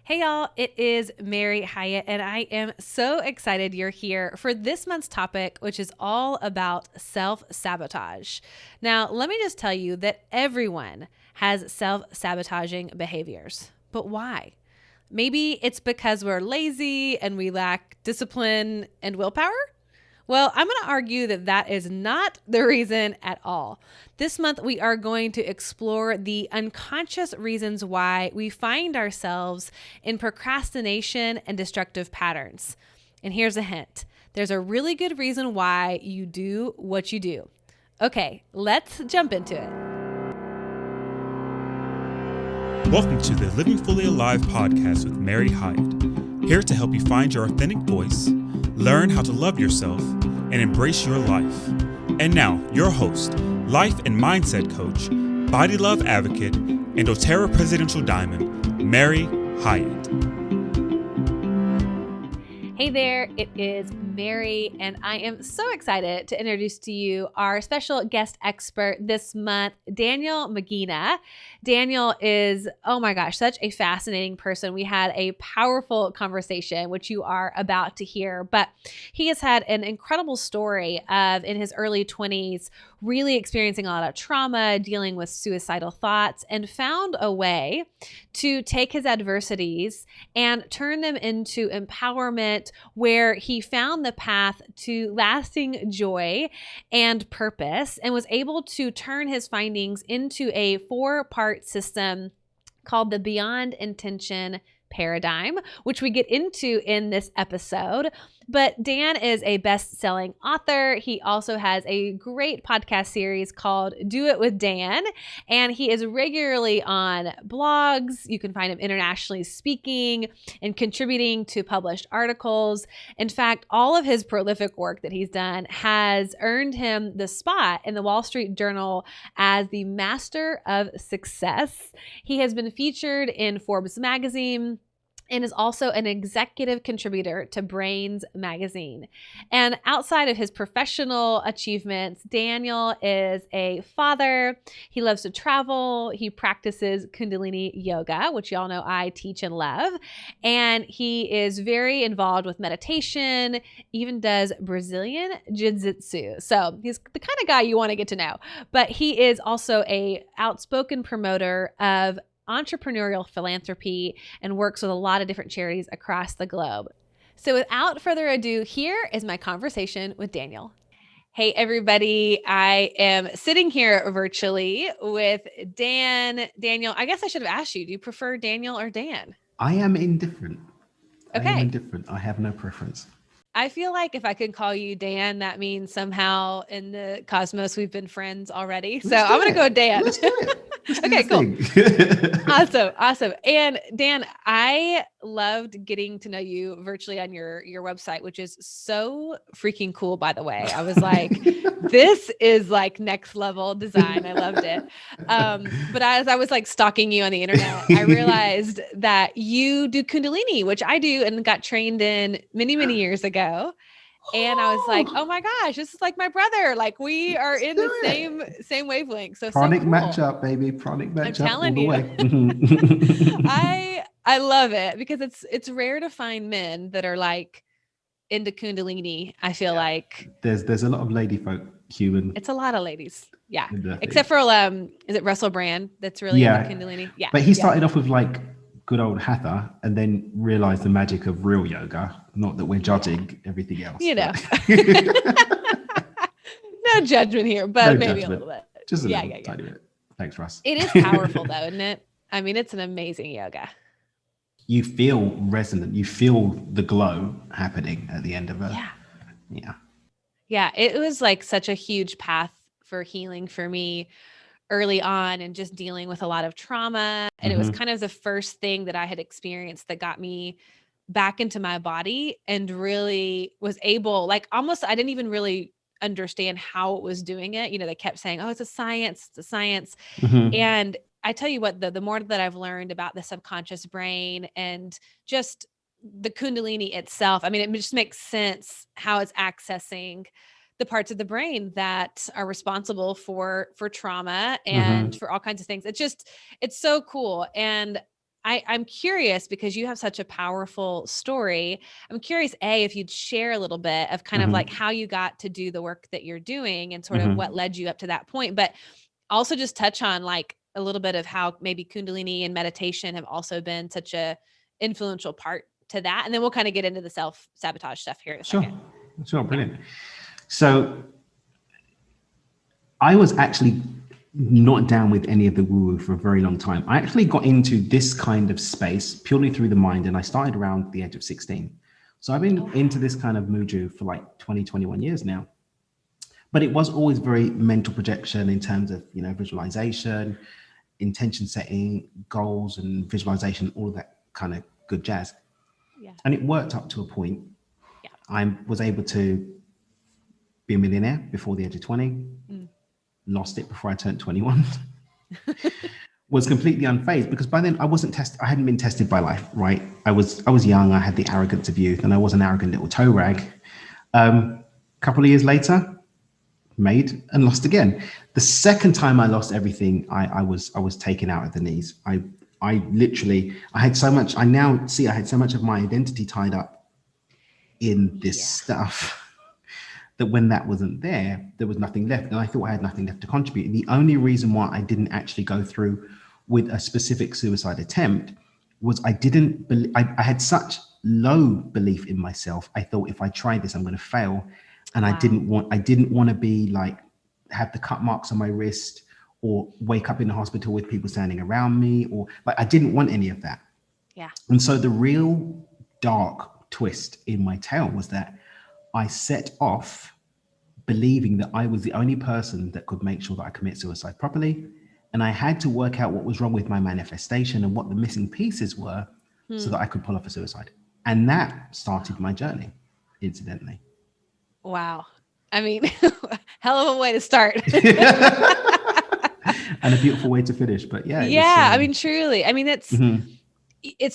Hey y'all, it is Mary Hyatt, and I am so excited you're here for this month's topic, which is all about self-sabotage. Now, let me just tell you that everyone has self-sabotaging behaviors, but why? Maybe it's because we're lazy and we lack discipline and willpower? Well, I'm going to argue that that is not the reason at all. This month, we are going to explore the unconscious reasons why we find ourselves in procrastination and destructive patterns. And here's a hint. There's a really good reason why you do what you do. Okay, let's jump into it. Welcome to the Living Fully Alive podcast with Mary Hyatt, here to help you find your authentic voice, learn how to love yourself, and embrace your life. And now, your host, life and mindset coach, body love advocate, and doTERRA Presidential Diamond, Mary Hyatt. Hey there, it is Mary, and I am so excited to introduce to you our special guest expert this month, Daniel Mangena. Daniel is, oh my gosh, such a fascinating person. We had a powerful conversation, which you are about to hear, but he has had an incredible story of, in his early 20s, really experiencing a lot of trauma, dealing with suicidal thoughts, and found a way to take his adversities and turn them into empowerment, where he found the path to lasting joy and purpose and was able to turn his findings into a 4-part system called the Beyond Intention paradigm, which we get into in this episode. But Dan is a best-selling author. He also has a great podcast series called Do It with Dan, and he is regularly on blogs. You can find him internationally speaking and contributing to published articles. In fact, all of his prolific work that he's done has earned him the spot in the Wall Street Journal as the master of success. He has been featured in Forbes magazine and is also an executive contributor to Brainz Magazine. And outside of his professional achievements, Daniel is a father. He loves to travel. He practices Kundalini yoga, which y'all know I teach and love. And he is very involved with meditation, even does Brazilian Jiu-jitsu. So he's the kind of guy you want to get to know. But he is also an outspoken promoter of entrepreneurial philanthropy and works with a lot of different charities across the globe. So without further ado, here is my conversation with Daniel. Hey, everybody. I am sitting here virtually with Daniel, I guess I should have asked you, do you prefer Daniel or Dan? I am indifferent. Okay. I am indifferent. I have no preference. I feel like if I could call you Dan, that means somehow in the cosmos we've been friends already. So I'm going to go Dan. Let's do it. Okay, cool. Awesome. And Dan, I loved getting to know you virtually on your website, which is so freaking cool, by the way. I was like, this is like next level design. I loved it. But as I was like stalking you on the internet, I realized that you do Kundalini, which I do and got trained in many, many years ago. And I was like, oh my gosh, this is like my brother. Like we are in the same wavelength. So Pranic cool. matchup, baby. Pranic matchup. I'm telling all you. the way. I love it because it's rare to find men that are like into Kundalini. I feel like there's a lot of lady folk human. It's a lot of ladies. Yeah. Except for is it Russell Brand that's really into Kundalini? Yeah. But he started off with like good old hatha and then realized the magic of real yoga. Not that we're judging everything else. You know. No judgment here, but maybe a little bit. Just a little tiny bit. Thanks, Russ. It is powerful though, isn't it? I mean, it's an amazing yoga. You feel resonant. You feel the glow happening at the end of it. Yeah. It was like such a huge path for healing for me early on and just dealing with a lot of trauma. And it was kind of the first thing that I had experienced that got me back into my body and really was able, like almost, I didn't even really understand how it was doing it. You know, they kept saying, oh, it's a science. And I tell you what, the more that I've learned about the subconscious brain and just the Kundalini itself, I mean, it just makes sense how it's accessing the parts of the brain that are responsible for trauma and for all kinds of things. It's so cool. And I'm curious because you have such a powerful story. I'm curious, if you'd share a little bit of kind of like how you got to do the work that you're doing and sort of what led you up to that point, but also just touch on like a little bit of how maybe Kundalini and meditation have also been such a influential part to that. And then we'll kind of get into the self-sabotage stuff here in a second. Sure. Brilliant. Yeah. So I was actually not down with any of the woo-woo for a very long time. I actually got into this kind of space purely through the mind, and I started around the age of 16. So I've been into this kind of muju for like 21 years now. But it was always very mental projection in terms of, visualization, intention setting, goals and visualization, all of that kind of good jazz. Yeah. And it worked up to a point. Yeah. I was able to be a millionaire before the age of 20. Lost it before I turned 21. Was completely unfazed because by then I hadn't been tested by life, right? I was young, I had the arrogance of youth, and I was an arrogant little toe rag. A couple of years later, made and lost again. The second time I lost everything, I was taken out at the knees. I had so much of my identity tied up in this stuff that when that wasn't there was nothing left. And I thought I had nothing left to contribute. And the only reason why I didn't actually go through with a specific suicide attempt was I had such low belief in myself. I thought if I try this, I'm going to fail. And wow. I didn't want to be like, have the cut marks on my wrist or wake up in the hospital with people standing around me, or like, I didn't want any of that. Yeah. And so the real dark twist in my tale was that I set off believing that I was the only person that could make sure that I commit suicide properly. And I had to work out what was wrong with my manifestation and what the missing pieces were so that I could pull off a suicide. And that started my journey, incidentally. Wow. I mean, hell of a way to start. And a beautiful way to finish. But yeah. Yeah. I mean, truly. I mean, it's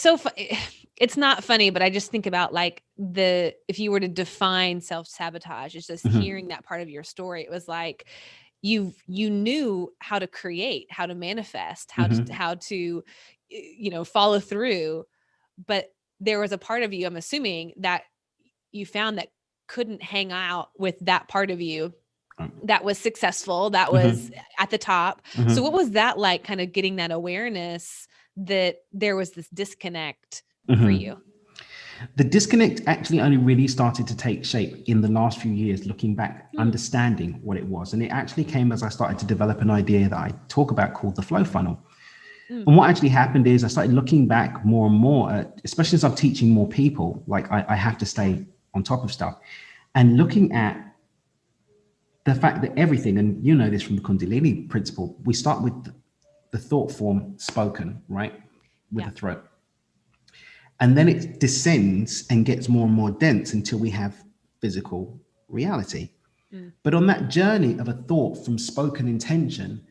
so funny. It's not funny, but I just think about like if you were to define self-sabotage, it's just hearing that part of your story. It was like, you knew how to create, how to manifest, how to, follow through. But there was a part of you, I'm assuming, that you found that couldn't hang out with that part of you that was successful, that was at the top. So what was that like, kind of getting that awareness that there was this disconnect for you? The disconnect actually only really started to take shape in the last few years, looking back, understanding what it was. And it actually came as I started to develop an idea that I talk about called the flow funnel. And what actually happened is I started looking back more and more, especially as I'm teaching more people, like I have to stay on top of stuff, and looking at the fact that everything, and you know this from the Kundalini principle, we start with the thought form spoken, right? With the throat. And then it descends and gets more and more dense until we have physical reality. But on that journey of a thought from spoken intention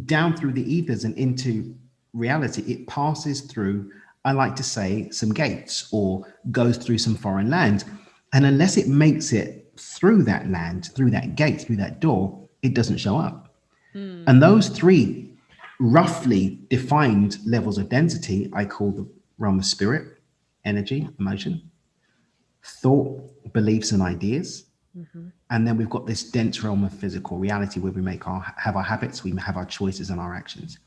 down through the ethers and into reality, it passes through, I like to say, some gates or goes through some foreign land. And unless it makes it through that land, through that gate, through that door, it doesn't show up. And those three roughly defined levels of density, I call the realm of spirit, energy, emotion, thought, beliefs, and ideas. And then we've got this dense realm of physical reality where we have our habits, we have our choices and our actions.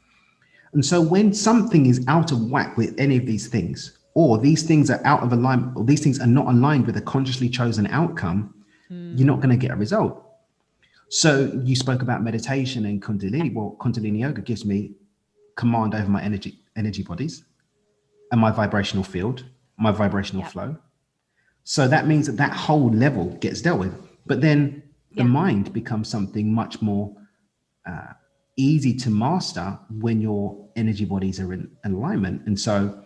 And so when something is out of whack with any of these things, or these things are out of alignment, or these things are not aligned with a consciously chosen outcome, you're not going to get a result. So you spoke about meditation and Kundalini. Well, Kundalini yoga gives me command over my energy bodies and my vibrational field, my vibrational flow. So that means that whole level gets dealt with. But then the mind becomes something much more easy to master when your energy bodies are in alignment. And so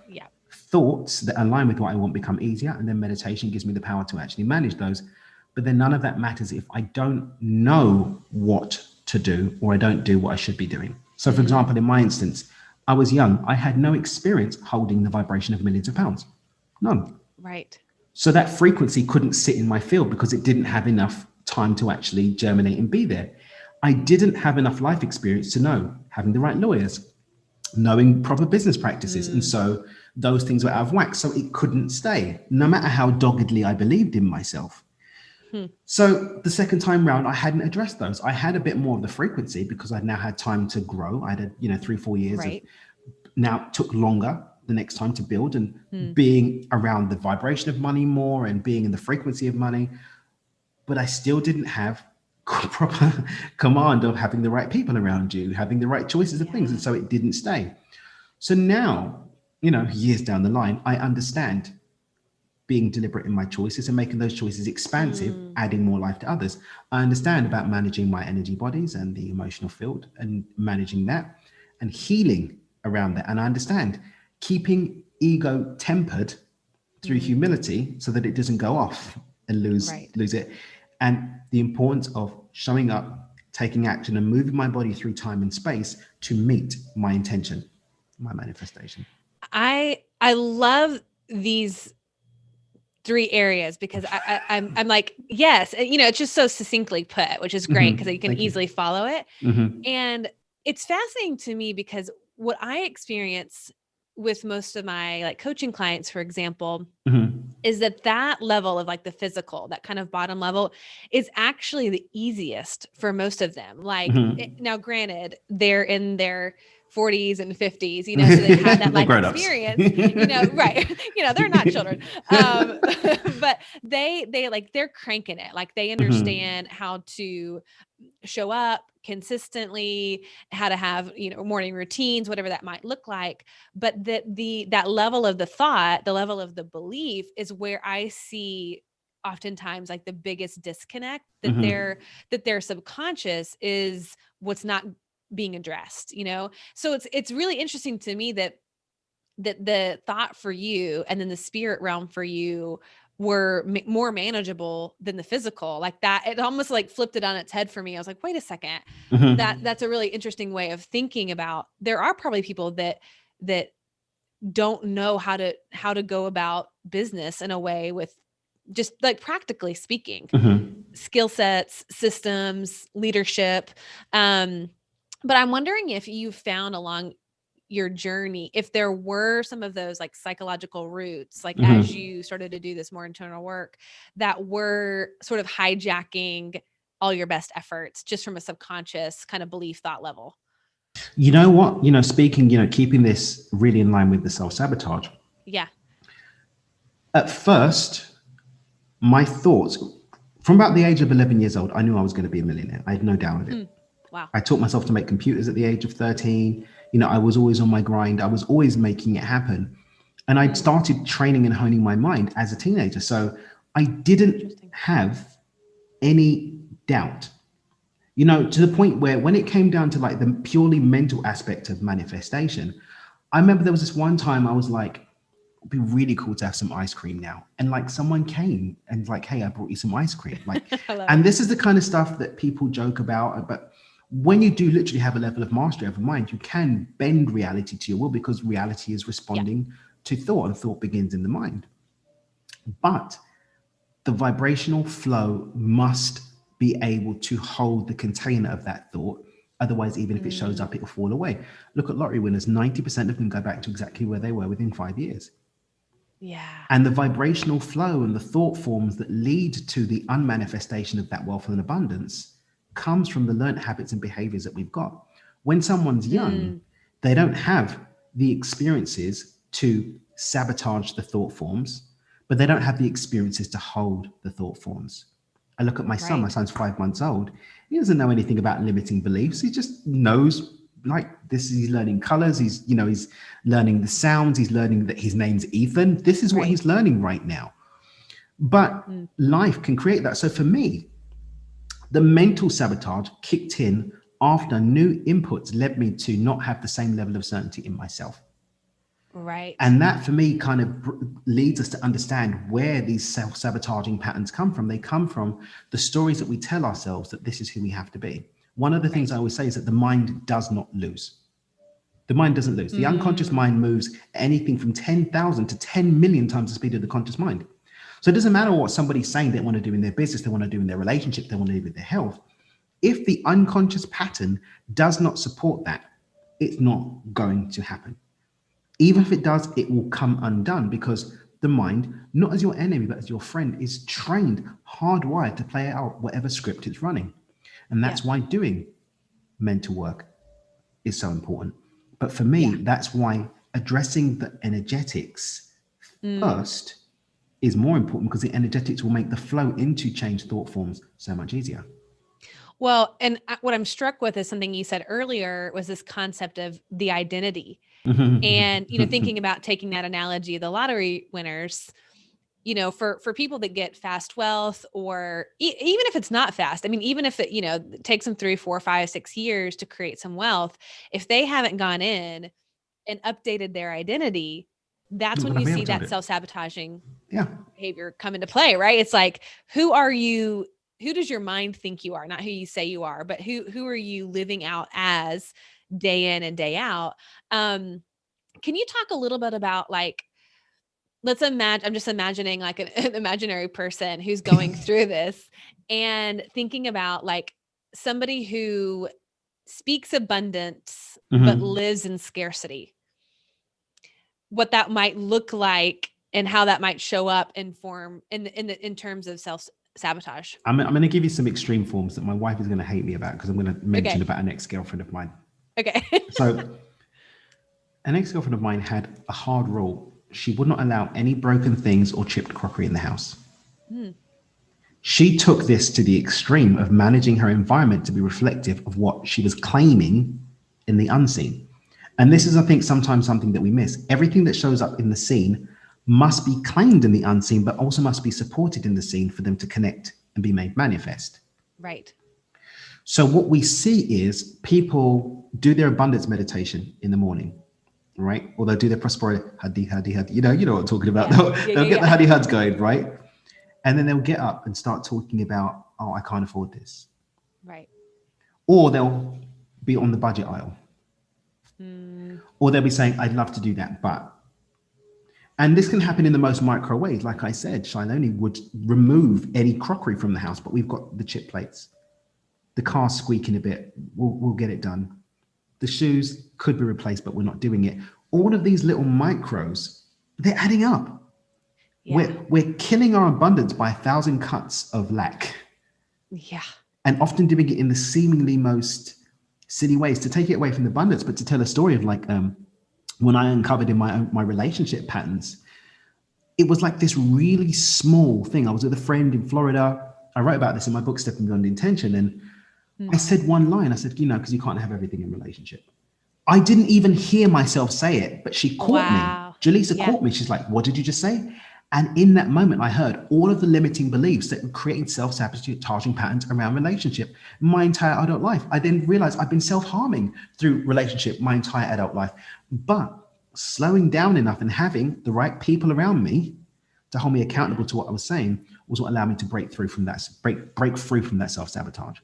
thoughts that align with what I want become easier. And then meditation gives me the power to actually manage those. But then none of that matters if I don't know what to do or I don't do what I should be doing. So for example, in my instance, I was young. I had no experience holding the vibration of millions of pounds. None. Right. So that frequency couldn't sit in my field because it didn't have enough time to actually germinate and be there. I didn't have enough life experience to know having the right lawyers, knowing proper business practices. And so those things were out of whack. So it couldn't stay, no matter how doggedly I believed in myself. So the second time round, I hadn't addressed those. I had a bit more of the frequency because I'd now had time to grow. I had, 3-4 years of, now it took longer the next time to build and being around the vibration of money more and being in the frequency of money. But I still didn't have proper command of having the right people around you, having the right choices of things. And so it didn't stay. So now, years down the line, I understand being deliberate in my choices and making those choices expansive, adding more life to others. I understand about managing my energy bodies and the emotional field and managing that and healing around that. And I understand keeping ego tempered through humility so that it doesn't go off and lose it. And the importance of showing up, taking action and moving my body through time and space to meet my intention, my manifestation. I love these 3 areas because I'm like, yes, it's just so succinctly put, which is great because you can easily follow it. And it's fascinating to me because what I experience with most of my like coaching clients, for example, is that level of like the physical, that kind of bottom level is actually the easiest for most of them. Like now granted, they're in their 40s and 50s, so they've had that life experience, right. They're not children. But they're cranking it. Like they understand how to show up consistently, how to have, morning routines, whatever that might look like. But that level of the thought, the level of the belief is where I see oftentimes like the biggest disconnect, that their subconscious is what's not being addressed, So it's really interesting to me that the thought for you and then the spirit realm for you were more manageable than the physical. Like that, it almost like flipped it on its head for me. I was like, wait a second, that's a really interesting way of thinking about. There are probably people that don't know how to go about business in a way with just like practically speaking, skill sets, systems, leadership. But I'm wondering if you found along your journey, if there were some of those like psychological roots, like as you started to do this more internal work, that were sort of hijacking all your best efforts just from a subconscious kind of belief thought level. You know what, speaking, keeping this really in line with the self-sabotage. Yeah. At first, my thoughts from about the age of 11 years old, I knew I was going to be a millionaire. I had no doubt of it. Wow. I taught myself to make computers at the age of 13. I was always on my grind. I was always making it happen. And I started training and honing my mind as a teenager. So I didn't have any doubt, to the point where when it came down to like the purely mental aspect of manifestation, I remember there was this one time I was like, it'd be really cool to have some ice cream now. And like someone came and like, hey, I brought you some ice cream. Like, and this is the kind of stuff that people joke about, but when you do literally have a level of mastery over mind, you can bend reality to your will because reality is responding to thought and thought begins in the mind. But the vibrational flow must be able to hold the container of that thought. Otherwise, even if it shows up, it will fall away. Look at lottery winners. 90% of them go back to exactly where they were within 5 years. Yeah. And the vibrational flow and the thought forms that lead to the unmanifestation of that wealth and abundance comes from the learned habits and behaviors that we've got. When someone's young, they don't have the experiences to sabotage the thought forms, but they don't have the experiences to hold the thought forms. I look at my son, my son's 5 months old. He doesn't know anything about limiting beliefs. He just knows like this, he's learning colors. He's learning the sounds. He's learning that his name's Ethan. This is what he's learning right now. But life can create that. So for me, the mental sabotage kicked in after new inputs led me to not have the same level of certainty in myself. Right. And that for me kind of leads us to understand where these self-sabotaging patterns come from. They come from the stories that we tell ourselves that this is who we have to be. One of the things I always say is that the mind does not lose. The mind doesn't lose. The unconscious mind moves anything from 10,000 to 10 million times the speed of the conscious mind. So it doesn't matter what somebody's saying they want to do in their business, they want to do in their relationship, they want to do with their health. If the unconscious pattern does not support that, it's not going to happen. Even if it does, it will come undone because the mind, not as your enemy, but as your friend, is trained, hardwired to play out whatever script it's running. And that's why doing mental work is so important. But for me, that's why addressing the energetics first is more important, because the energetics will make the flow into change thought forms so much easier. Well, and what I'm struck with is something you said earlier was this concept of the identity. And, thinking about taking that analogy of the lottery winners, for people that get fast wealth, or even if it's not fast, I mean, even if it, takes them 3, 4, 5, 6 years to create some wealth, if they haven't gone in and updated their identity, that's when you see that self-sabotaging behavior come into play, right? It's like, who are you? Who does your mind think you are? Not who you say you are, but who are you living out as day in and day out? Can you talk a little bit about, like, I'm just imagining like an imaginary person who's going through this and thinking about like somebody who speaks abundance, but lives in scarcity, what that might look like and how that might show up in form in terms of self-sabotage. I'm going to give you some extreme forms that my wife is going to hate me about, because I'm going to mention about an ex-girlfriend of mine. Okay. So an ex-girlfriend of mine had a hard rule. She would not allow any broken things or chipped crockery in the house. She took this to the extreme of managing her environment to be reflective of what she was claiming in the unseen. And this is, I think, sometimes something that we miss. Everything that shows up in the seen must be claimed in the unseen, but also must be supported in the seen for them to connect and be made manifest. Right. So what we see is people do their abundance meditation in the morning, right? Or they'll do their prosperity, huddy. You know what I'm talking about. They'll get the huddy huds going, right? And then they'll get up and start talking about, oh, I can't afford this. Right. Or they'll be on the budget aisle. Or they'll be saying, I'd love to do that, but. And this can happen in the most micro ways. Like I said, Shiloni would remove any crockery from the house, but we've got the chip plates. The car's squeaking a bit. We'll get it done. The shoes could be replaced, but we're not doing it. All of these little micros, they're adding up. Yeah. We're killing our abundance by 1,000 cuts of lack. Yeah. And often doing it in the seemingly most silly ways to take it away from the abundance, but to tell a story of like when I uncovered in my relationship patterns, it was like this really small thing. I was with a friend in Florida. I wrote about this in my book, Stepping Beyond Intention. And I said one line, I said, because you can't have everything in a relationship. I didn't even hear myself say it, but she caught me. Jaleesa caught me. She's like, what did you just say? And in that moment, I heard all of the limiting beliefs that created self-sabotaging patterns around relationship my entire adult life. I then realized I've been self-harming through relationship my entire adult life. But slowing down enough and having the right people around me to hold me accountable to what I was saying was what allowed me to break free from that self-sabotage.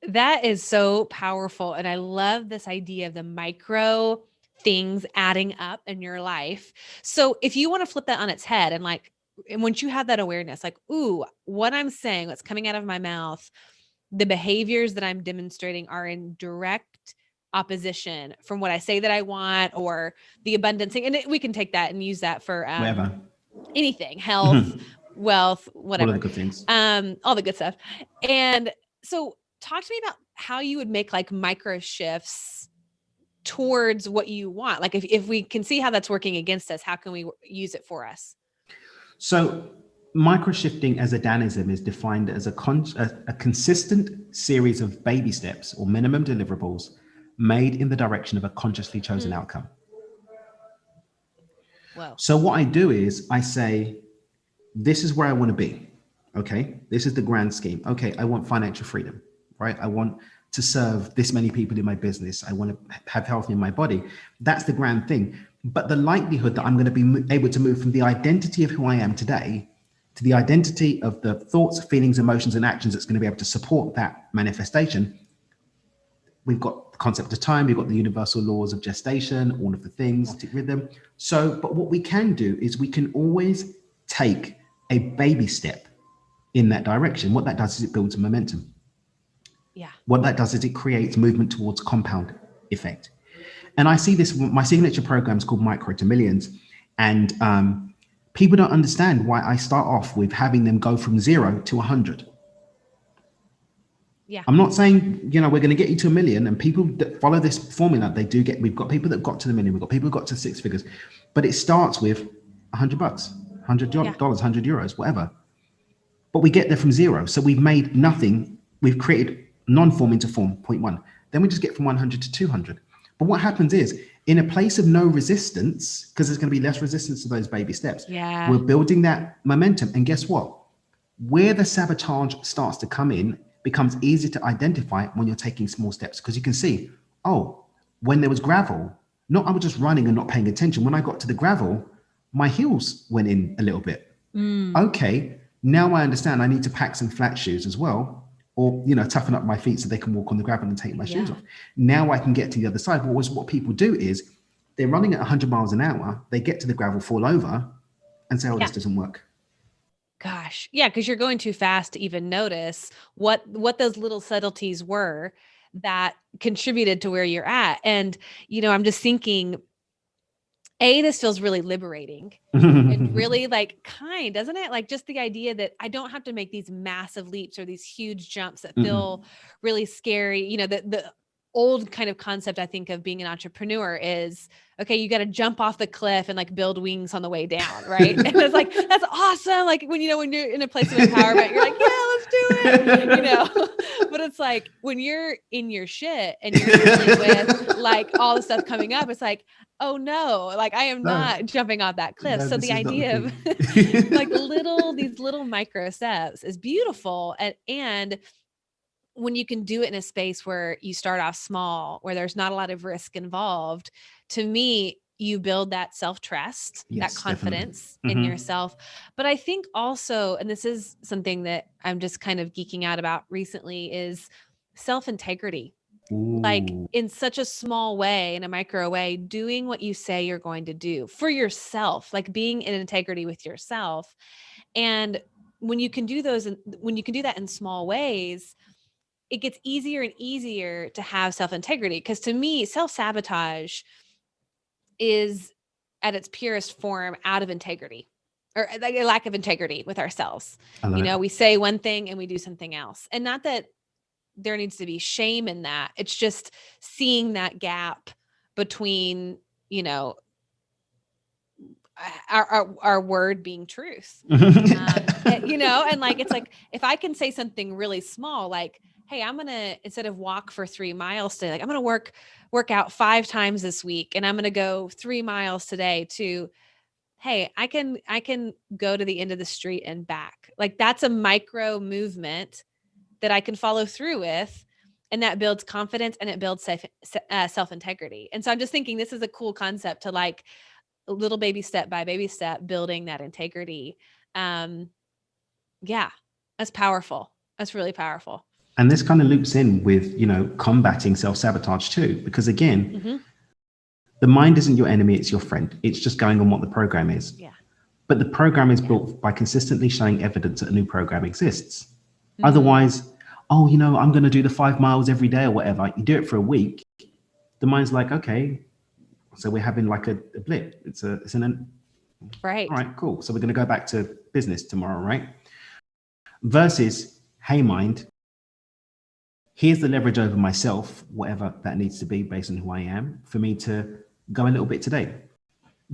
That is so powerful. And I love this idea of the micro things adding up in your life. So if you want to flip that on its head and once you have that awareness, like, ooh, what I'm saying, what's coming out of my mouth, the behaviors that I'm demonstrating are in direct opposition from what I say that I want, or the abundance thing. And we can take that and use that for anything, health, wealth, whatever. All the good things. All the good stuff. And so talk to me about how you would make like micro shifts towards what you want. Like if we can see how that's working against us, how can we use it for us? So micro shifting as a Danism is defined as a consistent series of baby steps or minimum deliverables made in the direction of a consciously chosen outcome. Wow. So what I do is I say, this is where I want to be. Okay. This is the grand scheme. Okay. I want financial freedom, right? I want to serve this many people in my business. I want to have health in my body. That's the grand thing. But the likelihood that I'm going to be able to move from the identity of who I am today to the identity of the thoughts, feelings, emotions, and actions that's going to be able to support that manifestation. We've got the concept of time. We've got the universal laws of gestation, all of the things, rhythm. So, but what we can do is we can always take a baby step in that direction. What that does is it builds momentum. Yeah. What that does is it creates movement towards compound effect. And I see this, my signature program is called Micro to Millions. And people don't understand why I start off with having them go from 0 to 100. Yeah. I'm not saying, we're going to get you to 1 million, and people that follow this formula, we've got people that got to the million, we've got people who got to 6 figures, but it starts with $100, $100, €100, whatever. But we get there from 0. So we've made nothing. We've created non-form into form, 0.1. Then we just get from 100 to 200. But what happens is, in a place of no resistance, because there's going to be less resistance to those baby steps, we're building that momentum. And guess what? Where the sabotage starts to come in becomes easy to identify when you're taking small steps, because you can see, when there was gravel, I was just running and not paying attention. When I got to the gravel, my heels went in a little bit. Okay, now I understand I need to pack some flat shoes as well, or, toughen up my feet so they can walk on the gravel and take my shoes off. Now I can get to the other side. What people do is they're running at 100 miles an hour. They get to the gravel, fall over, and say, this doesn't work. Gosh. Yeah. Because you're going too fast to even notice what those little subtleties were that contributed to where you're at. And, I'm just thinking, this feels really liberating and really kind, doesn't it? Like just the idea that I don't have to make these massive leaps or these huge jumps that feel really scary. The old kind of concept I think of being an entrepreneur is, okay, you got to jump off the cliff and build wings on the way down. Right. And it's that's awesome. When you're in a place of empowerment, you're let's do it, but it's when you're in your shit and you're dealing with all the stuff coming up, it's oh no, I am not jumping off that cliff. So the idea of these little micro steps is beautiful. And when you can do it in a space where you start off small, where there's not a lot of risk involved, to me, you build that self-trust, that confidence in yourself. But I think also, and this is something that I'm just kind of geeking out about recently, is self-integrity. In such a small way, in a micro way, doing what you say you're going to do for yourself, being in integrity with yourself. And when you can do that in small ways, it gets easier and easier to have self-integrity. Because to me, self-sabotage is at its purest form out of integrity, or a lack of integrity with ourselves. We say one thing and we do something else. And not that there needs to be shame in that. It's just seeing that gap between, our word being truth, and it's if I can say something really small, hey, I'm going to, instead of walk for 3 miles today, I'm going to work out 5 times this week. And I'm going to go 3 miles today, to, hey, I can go to the end of the street and back. That's a micro movement that I can follow through with. And that builds confidence and it builds self-integrity. And so I'm just thinking this is a cool concept to a little baby step by baby step, building that integrity. That's powerful. That's really powerful. And this kind of loops in with, combating self-sabotage too, because again, the mind isn't your enemy, it's your friend. It's just going on what the program is. Yeah. But the program is built by consistently showing evidence that a new program exists. Otherwise, I'm going to do the 5 miles every day or whatever. You do it for a week. The mind's okay, so we're having a blip. It's right. All right, cool. So we're going to go back to business tomorrow, right? Versus, hey, mind, here's the leverage over myself, whatever that needs to be based on who I am, for me to go a little bit today.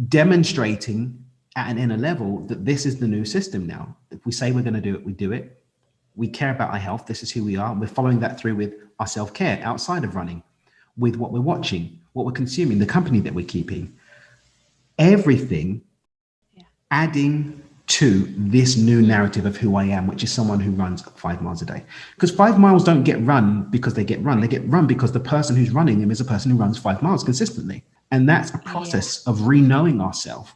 Demonstrating at an inner level that this is the new system now. If we say we're going to do it, we do it. We care about our health. This is who we are. We're following that through with our self-care outside of running, with what we're watching, what we're consuming, the company that we're keeping. Everything adding to this new narrative of who I am, which is someone who runs 5 miles a day. Because 5 miles don't get run because they get run. They get run because the person who's running them is a person who runs 5 miles consistently. And that's a process of re-knowing ourselves.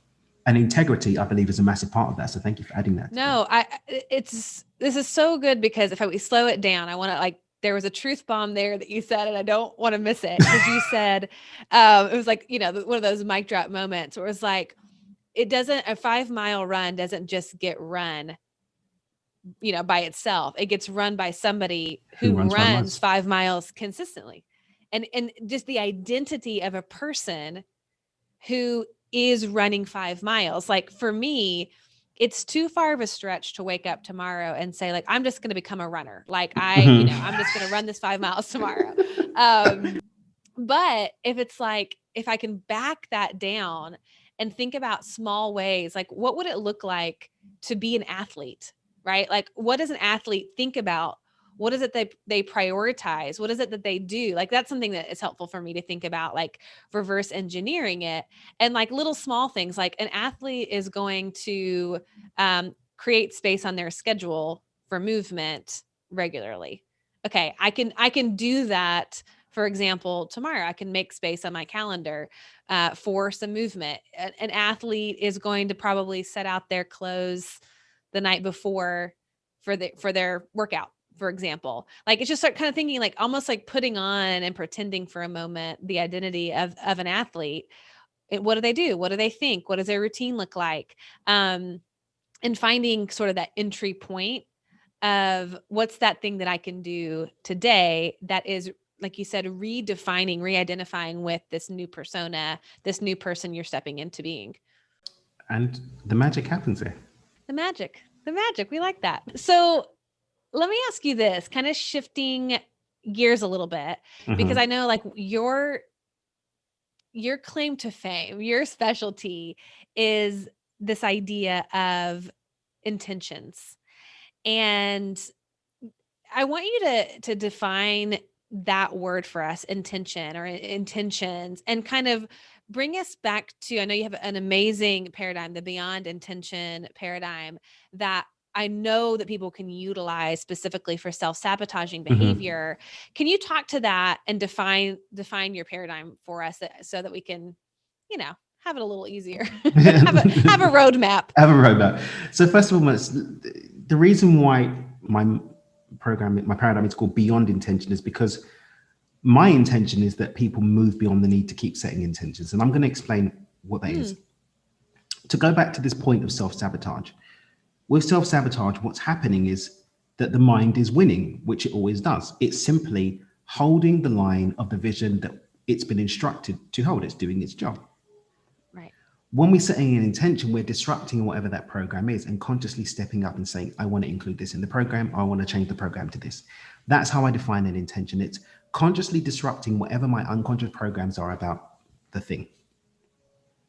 And integrity, I believe, is a massive part of that. So thank you for adding that. No, this is so good, because if we slow it down, I want to there was a truth bomb there that you said, and I don't want to miss it. Because you said, it was one of those mic drop moments where it was a 5 mile run doesn't just get run, by itself. It gets run by somebody who runs 5 miles consistently. and just the identity of a person who is running 5 miles. Like for me, it's too far of a stretch to wake up tomorrow and say like, I'm just going to become a runner. Like I'm just going to run this 5 miles tomorrow. But if I can back that down and think about small ways, like what would it look like to be an athlete, right? Like what does an athlete think about? What is it they prioritize? What is it that they do? Like that's something that is helpful for me to think about, like reverse engineering it. And like little small things, like an athlete is going to create space on their schedule for movement regularly. Okay, I can do that. For example, tomorrow I can make space on my calendar for some movement. An athlete is going to probably set out their clothes the night before for their workout, for example. Like it's just start kind of thinking like almost like putting on and pretending for a moment the identity of an athlete. What do they do? What do they think? What does their routine look like? And finding sort of that entry point of what's that thing that I can do today that is, like you said, redefining, re-identifying with this new persona, this new person you're stepping into being. And the magic happens there. The magic, we like that. So let me ask you this, kind of shifting gears a little bit, because I know like your claim to fame, your specialty is this idea of intentions. And I want you to define that word for us, intention or intentions, and kind of bring us back to, I know you have an amazing paradigm, the beyond intention paradigm, that I know that people can utilize specifically for self-sabotaging behavior. Can you talk to that and define your paradigm for us so that we can, have it a little easier, have a roadmap. Have a roadmap. So first of all, the reason why my paradigm is called Beyond Intention is because my intention is that people move beyond the need to keep setting intentions. And I'm going to explain what that is. To go back to this point of self-sabotage. With self-sabotage, what's happening is that the mind is winning, which it always does. It's simply holding the line of the vision that it's been instructed to hold. It's doing its job. Right. When we're setting an intention, we're disrupting whatever that program is and consciously stepping up and saying, I want to include this in the program. I want to change the program to this. That's how I define an intention. It's consciously disrupting whatever my unconscious programs are about the thing.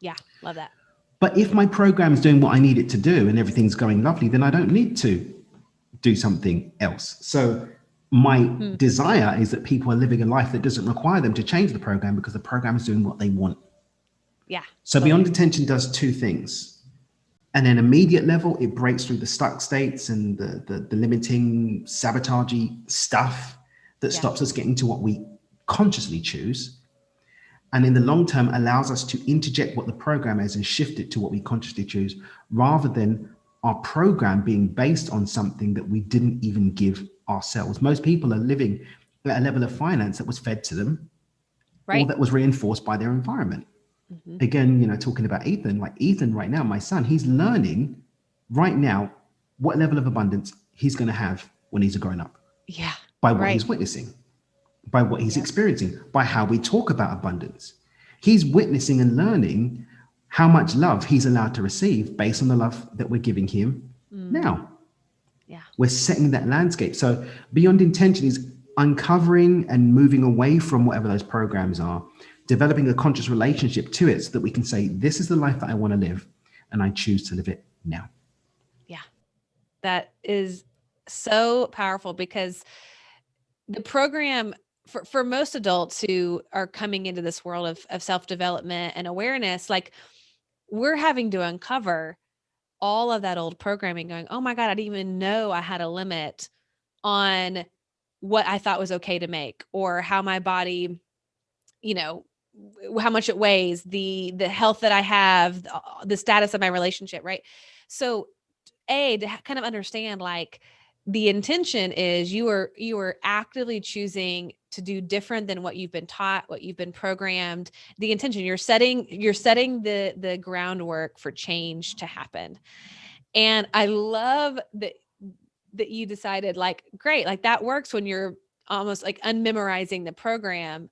Yeah, love that. But if my program is doing what I need it to do and everything's going lovely, then I don't need to do something else. So my desire is that people are living a life that doesn't require them to change the program because the program is doing what they want. Yeah. So Beyond Intention does two things. At an immediate level, it breaks through the stuck states and the limiting, sabotagey stuff that stops us getting to what we consciously choose. And in the long term, allows us to interject what the program is and shift it to what we consciously choose, rather than our program being based on something that we didn't even give ourselves. Most people are living at a level of finance that was fed to them, or that was reinforced by their environment. Again, talking about Ethan, like Ethan right now, my son, he's learning right now what level of abundance he's going to have when he's a grown up. Yeah. By what he's witnessing, by what he's experiencing, by how we talk about abundance. He's witnessing and learning how much love he's allowed to receive based on the love that we're giving him now. Yeah. We're setting that landscape. So Beyond Intention is uncovering and moving away from whatever those programs are, developing a conscious relationship to it so that we can say, this is the life that I want to live, and I choose to live it now. Yeah. That is so powerful, because the program for most adults who are coming into this world of self-development and awareness, like we're having to uncover all of that old programming going, oh my God, I didn't even know I had a limit on what I thought was okay to make, or how my body, how much it weighs, the health that I have, the status of my relationship. Right. So to kind of understand, like, the intention is you are actively choosing to do different than what you've been taught, what you've been programmed. The intention, you're setting the groundwork for change to happen. And I love that you decided, like, great, like that works when you're almost like unmemorizing the program.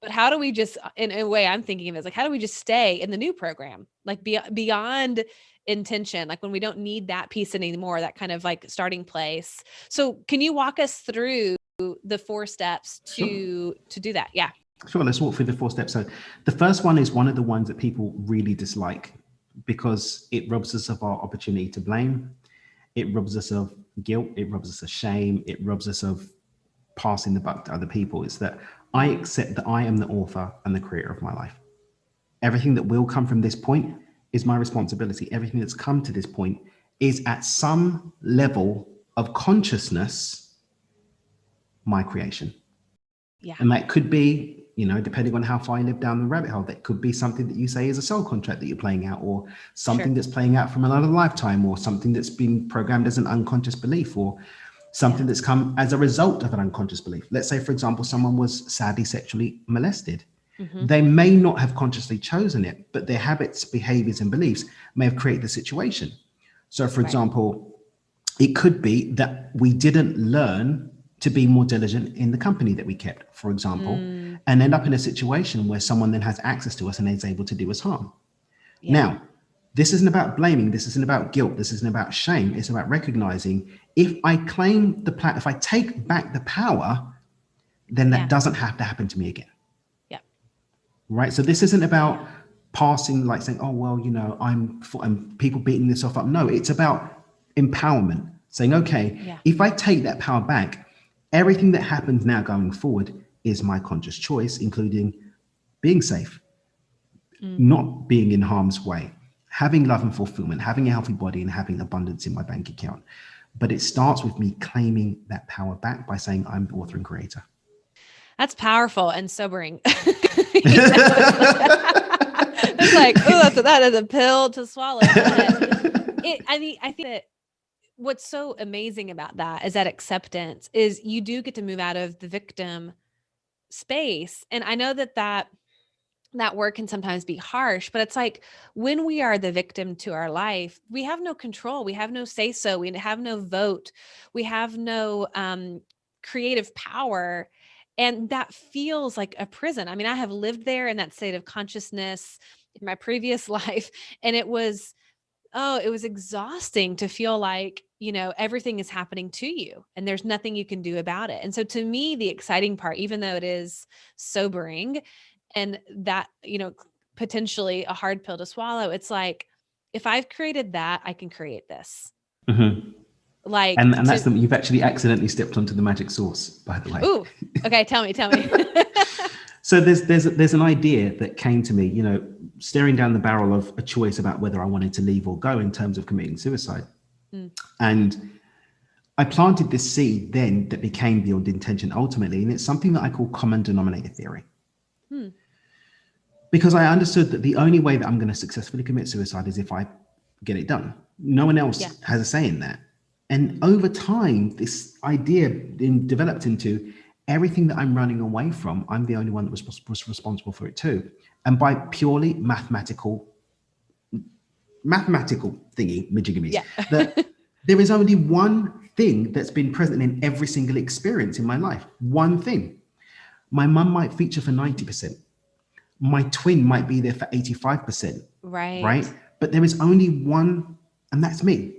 But how do we just, in a way I'm thinking of it, is like, how do we just stay in the new program? Like beyond intention, like when we don't need that piece anymore, that kind of like starting place. So can you walk us through the 4 steps to do that? Yeah. Sure. Let's walk through the 4 steps. So the first one is one of the ones that people really dislike because it robs us of our opportunity to blame. It robs us of guilt. It robs us of shame. It robs us of passing the buck to other people. It's that I accept that I am the author and the creator of my life. Everything that will come from this point is my responsibility. Everything that's come to this point is at some level of consciousness, my creation. Yeah. And that could be, depending on how far you live down the rabbit hole, that could be something that you say is a soul contract that you're playing out, or something that's playing out from another lifetime, or something that's been programmed as an unconscious belief, or something that's come as a result of an unconscious belief. Let's say, for example, someone was sadly sexually molested. They may not have consciously chosen it, but their habits, behaviors, and beliefs may have created the situation. So, for example, it could be that we didn't learn to be more diligent in the company that we kept, for example, and end up in a situation where someone then has access to us and is able to do us harm. Now, this isn't about blaming. This isn't about guilt. This isn't about shame. It's about recognizing if I claim if I take back the power, then that doesn't have to happen to me again. Right. So this isn't about passing, like saying, oh, well, I'm people beating this off up. No, it's about empowerment, saying, okay, if I take that power back, everything that happens now going forward is my conscious choice, including being safe, not being in harm's way, having love and fulfillment, having a healthy body, and having abundance in my bank account. But it starts with me claiming that power back by saying I'm the author and creator. That's powerful and sobering. It's like, oh, that is a pill to swallow. I think that what's so amazing about that is that acceptance is you do get to move out of the victim space. And I know that word can sometimes be harsh, but it's like when we are the victim to our life, we have no control. We have no say so. We have no vote. We have no creative power. And that feels like a prison. I mean, I have lived there in that state of consciousness in my previous life. And it was exhausting to feel like, everything is happening to you and there's nothing you can do about it. And so to me, the exciting part, even though it is sobering and that, potentially a hard pill to swallow, it's like, if I've created that, I can create this. Like, and that's you've actually accidentally stepped onto the magic sauce, by the way. Ooh, okay. Tell me. So there's an idea that came to me, staring down the barrel of a choice about whether I wanted to leave or go in terms of committing suicide. And I planted this seed then that became beyond intention ultimately. And it's something that I call common denominator theory. Because I understood that the only way that I'm going to successfully commit suicide is if I get it done. No one else has a say in that. And over time, this idea developed into everything that I'm running away from, I'm the only one that was responsible for it too. And by purely mathematical thingy, majiggimies, that there is only one thing that's been present in every single experience in my life. One thing. My mum might feature for 90%. My twin might be there for 85%. Right. But there is only one, and that's me.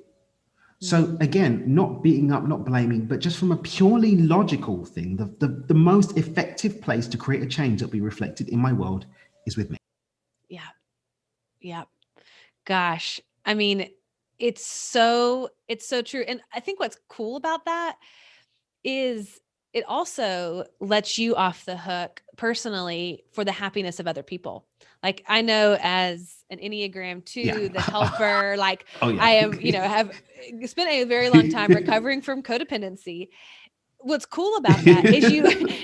So again, not beating up, not blaming, but just from a purely logical thing, the most effective place to create a change that will be reflected in my world is with me. Yeah. Gosh. I mean, it's so true. And I think what's cool about that is it also lets you off the hook personally for the happiness of other people. Like I know as an Enneagram 2, the helper, like I am, have spent a very long time recovering from codependency. What's cool about that is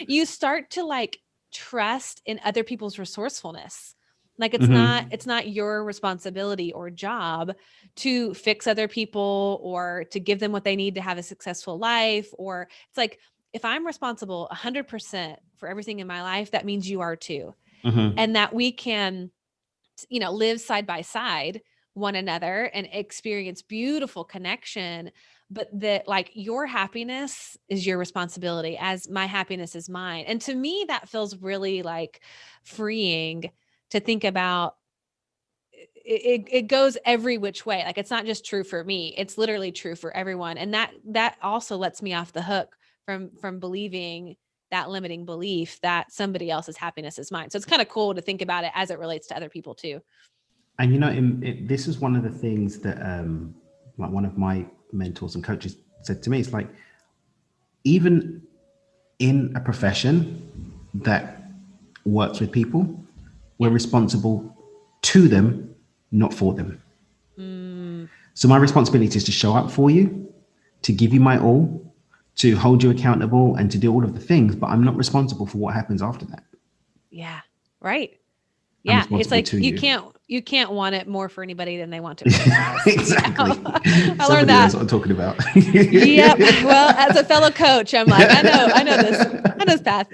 you start to like trust in other people's resourcefulness. Like it's not your responsibility or job to fix other people or to give them what they need to have a successful life. Or it's like, if I'm responsible 100% for everything in my life, that means you are too. And that we can, live side by side one another and experience beautiful connection, but that like your happiness is your responsibility as my happiness is mine. And to me, that feels really like freeing to think about. It goes every which way. Like, it's not just true for me. It's literally true for everyone. And that also lets me off the hook from believing that limiting belief that somebody else's happiness is mine. So it's kind of cool to think about it as it relates to other people too. And this is one of the things that like one of my mentors and coaches said to me. It's like, even in a profession that works with people, we're responsible to them, not for them. So my responsibility is to show up for you, to give you my all, to hold you accountable, and to do all of the things, but I'm not responsible for what happens after that. Yeah. Right. Yeah. It's like you can't want it more for anybody than they want it. Exactly. I learned that. That's what I'm talking about. Yep. Well, as a fellow coach, I'm like, I know this path.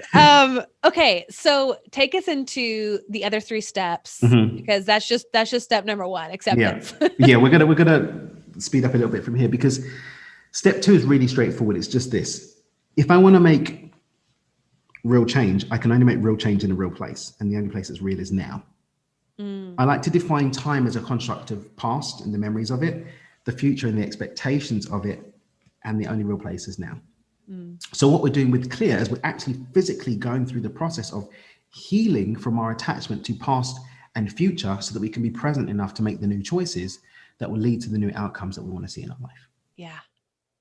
Okay. So take us into the other 3 steps, because that's just step number 1, acceptance. Yeah. We're gonna speed up a little bit from here, because step 2 is really straightforward. It's just this: if I want to make real change, I can only make real change in a real place, and the only place that's real is now. I like to define time as a construct of past and the memories of it, the future and the expectations of it, and the only real place is now. So what we're doing with Clear is we're actually physically going through the process of healing from our attachment to past and future, so that we can be present enough to make the new choices that will lead to the new outcomes that we want to see in our life.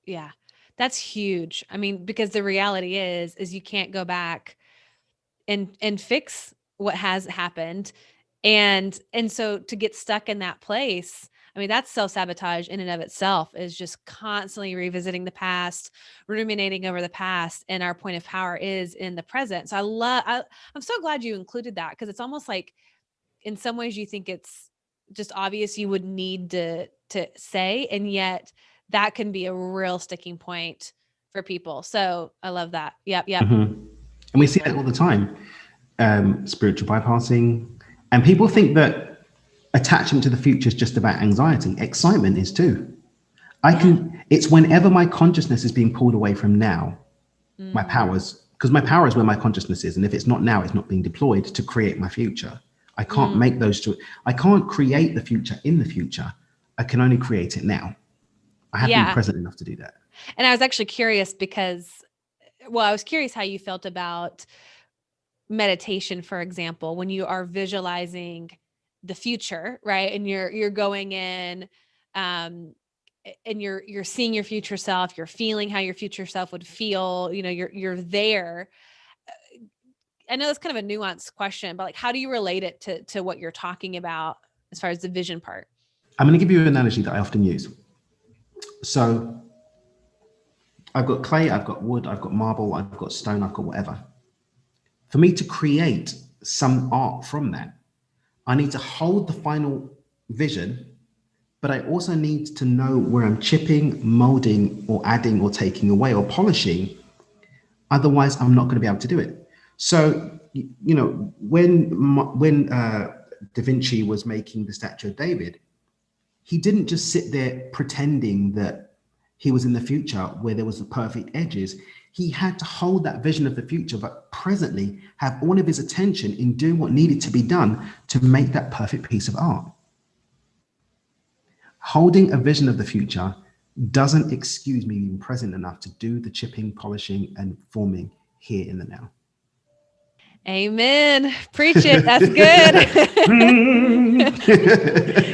Yeah. That's huge. I mean, because the reality is you can't go back and fix what has happened. And so to get stuck in that place, I mean, that's self-sabotage in and of itself, is just constantly revisiting the past, ruminating over the past, and our point of power is in the present. So I'm so glad you included that, because it's almost like in some ways you think it's just obvious you would need to say, and yet that can be a real sticking point for people. So I love that. Yep. And we see that all the time. Spiritual bypassing. And people think that attachment to the future is just about anxiety. Excitement is too. It's whenever my consciousness is being pulled away from now, my powers, because my power is where my consciousness is. And if it's not now, it's not being deployed to create my future. I can't make those I can't create the future in the future. I can only create it now. I have to be present enough to do that. And I was actually curious because, I was curious how you felt about meditation, for example, when you are visualizing the future, right? And you're going in, and you're seeing your future self, you're feeling how your future self would feel, you're there. I know that's kind of a nuanced question, but like, how do you relate it to what you're talking about as far as the vision part? I'm going to give you an analogy that I often use. So I've got clay, I've got wood, I've got marble, I've got stone, I've got whatever. For me to create some art from that, I need to hold the final vision, but I also need to know where I'm chipping, molding, or adding, or taking away, or polishing. Otherwise, I'm not going to be able to do it. So, when Da Vinci was making the statue of David, he didn't just sit there pretending that he was in the future where there was the perfect edges. He had to hold that vision of the future, but presently have all of his attention in doing what needed to be done to make that perfect piece of art. Holding a vision of the future doesn't excuse me being present enough to do the chipping, polishing, and forming here in the now. Amen. Preach it. That's good.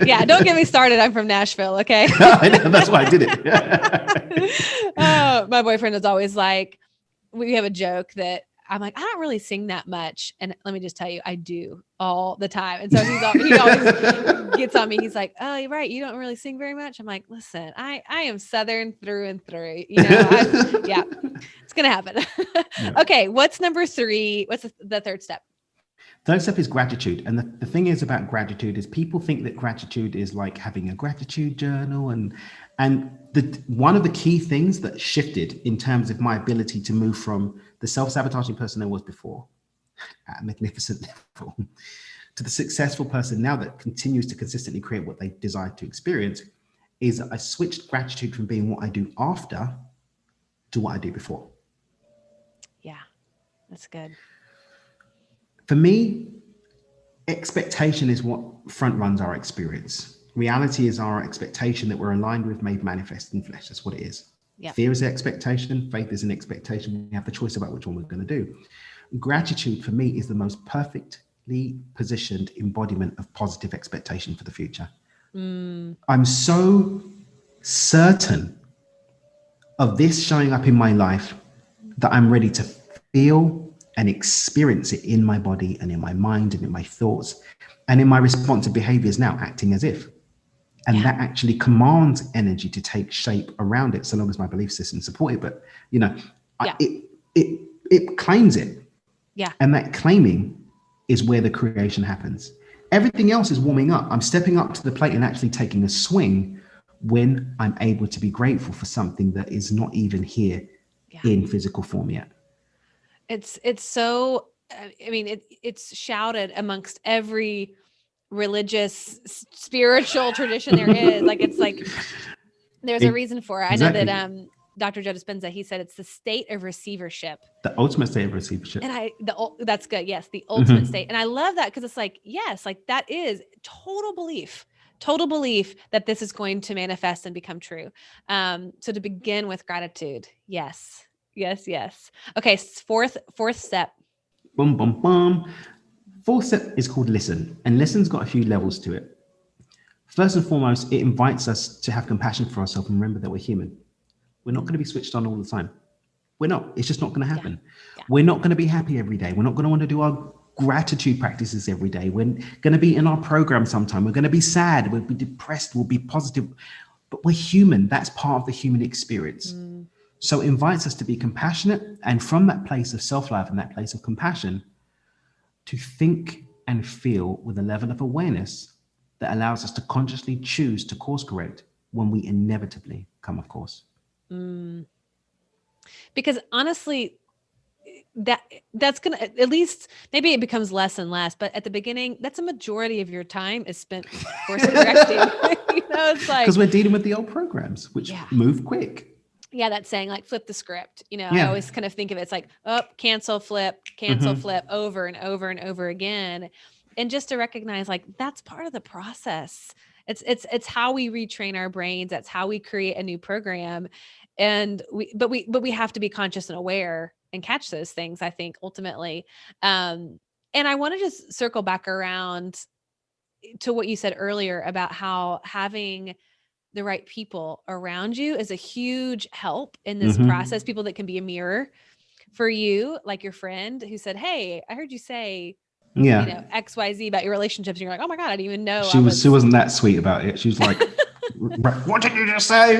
Yeah. Don't get me started. I'm from Nashville. Okay. I know, that's why I did it. My boyfriend is always like, we have a joke that I'm like, I don't really sing that much. And let me just tell you, I do all the time. And so he always gets on me. He's like, oh, you're right. You don't really sing very much. I'm like, listen, I am Southern through and through, yeah, it's going to happen. Yeah. Okay. What's number 3? What's the third step? Third step is gratitude. And the thing is about gratitude is people think that gratitude is like having a gratitude journal. And one of the key things that shifted in terms of my ability to move from the self-sabotaging person I was before at a magnificent level to the successful person now that continues to consistently create what they desire to experience is I switched gratitude from being what I do after to what I do before. Yeah, that's good. For me, expectation is what front runs our experience. Reality is our expectation that we're aligned with, made manifest in flesh. That's what it is. Yep. Fear is expectation. Faith is an expectation. We have the choice about which one we're going to do. Gratitude for me is the most perfectly positioned embodiment of positive expectation for the future. I'm so certain of this showing up in my life that I'm ready to feel and experience it in my body and in my mind and in my thoughts and in my responsive behaviors now, acting as if. And that actually commands energy to take shape around it, so long as my belief system support it. But, you know, it claims it. Yeah. And that claiming is where the creation happens. Everything else is warming up. I'm stepping up to the plate and actually taking a swing when I'm able to be grateful for something that is not even here in physical form yet. It's so, I mean, it's shouted amongst every religious, spiritual tradition there is. Like, it's like, there's a reason for it. Exactly. I know that Dr. Joe Dispenza, he said it's the state of receivership. The ultimate state of receivership. And that's good. Yes. The ultimate state. And I love that because it's like, yes, like that is total belief that this is going to manifest and become true. So to begin with gratitude. Yes. Okay. Fourth step. Boom, boom, boom. Fourth step is called listen. And listen's got a few levels to it. First and foremost, it invites us to have compassion for ourselves and remember that we're human. We're not going to be switched on all the time. We're not. It's just not going to happen. Yeah. We're not going to be happy every day. We're not going to want to do our gratitude practices every day. We're going to be in our program sometime. We're going to be sad. We'll be depressed. We'll be positive. But we're human. That's part of the human experience. So it invites us to be compassionate. And from that place of self-love and that place of compassion, to think and feel with a level of awareness that allows us to consciously choose to course correct when we inevitably come off course. Because honestly, that's going to, at least maybe it becomes less and less, but at the beginning, that's a majority of your time is spent course correcting. It's like, because we're dealing with the old programs, which move quick. Yeah, that's saying like flip the script. I always kind of think of it, it's like, cancel, flip, over and over and over again. And just to recognize like that's part of the process. It's how we retrain our brains. That's how we create a new program. And we have to be conscious and aware and catch those things, I think, ultimately. And I want to just circle back around to what you said earlier about how having the right people around you is a huge help in this process. People that can be a mirror for you, like your friend who said, "Hey, I heard you say, XYZ about your relationships." And you're like, "Oh my God, I didn't even know." She wasn't that sweet about it. She was like, "What did you just say?"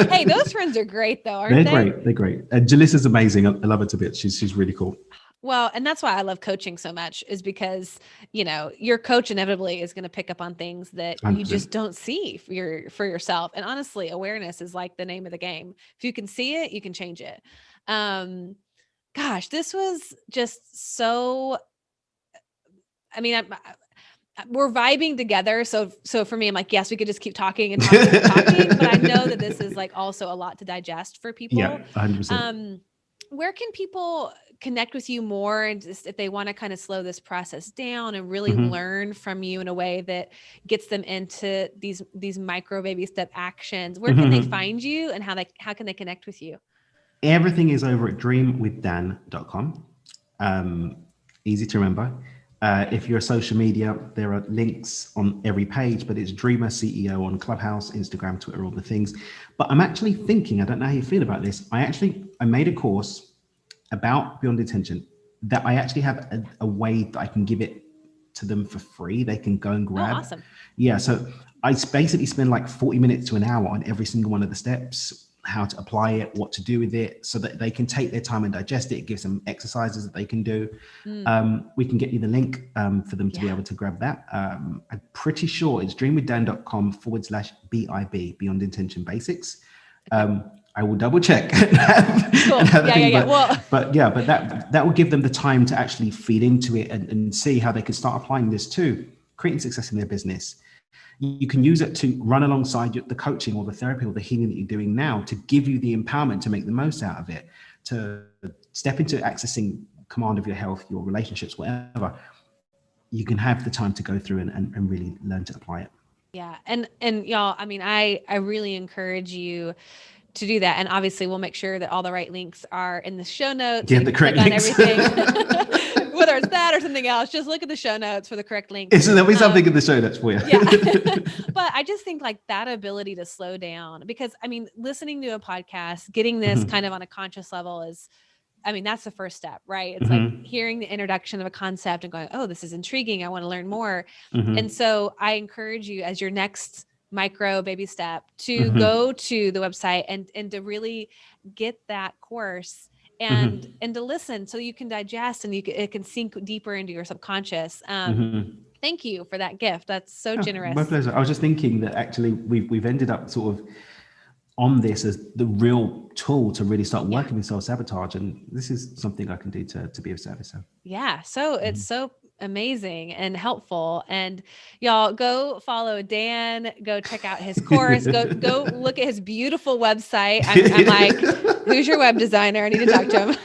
Hey, those friends are great though, aren't they? They're great. And Jalissa's amazing. I love her to bits. She's really cool. Well, and that's why I love coaching so much, is because, your coach inevitably is going to pick up on things that 100%. You just don't see for yourself. And honestly, awareness is like the name of the game. If you can see it, you can change it. Gosh, this was just so, we're vibing together. So for me, I'm like, yes, we could just keep talking and talking, but I know that this is like also a lot to digest for people. Yeah, 100%. Where can people connect with you more, and just if they want to kind of slow this process down and really learn from you in a way that gets them into these micro baby step actions? Where can they find you, and how can they connect with you? Everything is over at dreamwithdan.com. Easy to remember. If you're a social media, there are links on every page, but it's Dreamer CEO on Clubhouse, Instagram, Twitter, all the things. But I'm actually thinking, I don't know how you feel about this. I made a course about Beyond Intention that I actually have a way that I can give it to them for free. They can go and grab. Oh, awesome. Yeah. So I basically spend like 40 minutes to an hour on every single one of the steps, how to apply it, what to do with it, so that they can take their time and digest it. It gives them exercises that they can do. We can get you the link for them to be able to grab that. I'm pretty sure it's dreamwithdan.com/BIB, Beyond Intention Basics. I will double check. Cool. Yeah. But that will give them the time to actually feed into it and see how they could start applying this to creating success in their business. You can use it to run alongside the coaching or the therapy or the healing that you're doing now to give you the empowerment to make the most out of it, to step into accessing command of your health, your relationships, whatever. You can have the time to go through and really learn to apply it. Yeah. And y'all, I mean, I really encourage you to do that. And obviously we'll make sure that all the right links are in the show notes. Yeah, the correct links. Everything. Whether it's that or something else, just look at the show notes for the correct link. There'll be something in the show notes for you. Yeah. But I just think like that ability to slow down, because I mean, listening to a podcast, getting this kind of on a conscious level is, I mean, that's the first step, right? It's like hearing the introduction of a concept and going, oh, this is intriguing. I want to learn more. And so I encourage you as your next micro baby step to go to the website and to really get that course and to listen so you can digest and it can sink deeper into your subconscious. Thank you for that gift. That's so generous. My pleasure. I was just thinking that actually we've ended up sort of on this as the real tool to really start working with self-sabotage. And this is something I can do to be of service. So. Yeah. So it's so amazing and helpful. And y'all go follow Dan, go check out his course, go look at his beautiful website. I'm like, who's your web designer? I need to talk to him.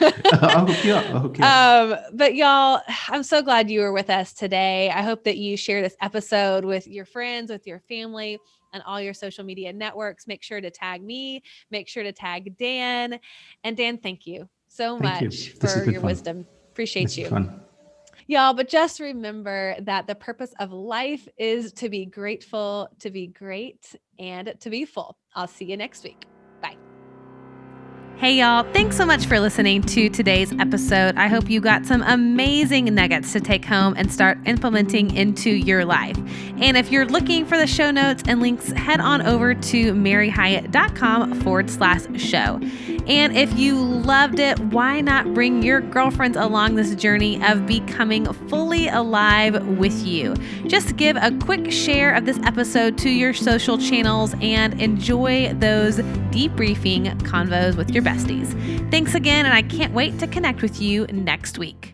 I'll hook you up. But y'all, I'm so glad you were with us today. I hope that you share this episode with your friends, with your family, and all your social media networks. Make sure to tag me, make sure to tag Dan. And Dan, thank you so much for your wisdom. Appreciate you. Fun. Y'all, but just remember that the purpose of life is to be grateful, to be great, and to be full. I'll see you next week. Bye. Hey, y'all. Thanks so much for listening to today's episode. I hope you got some amazing nuggets to take home and start implementing into your life. And if you're looking for the show notes and links, head on over to maryhyatt.com/show. And if you loved it, why not bring your girlfriends along this journey of becoming fully alive with you? Just give a quick share of this episode to your social channels and enjoy those debriefing convos with your besties. Thanks again, and I can't wait to connect with you next week.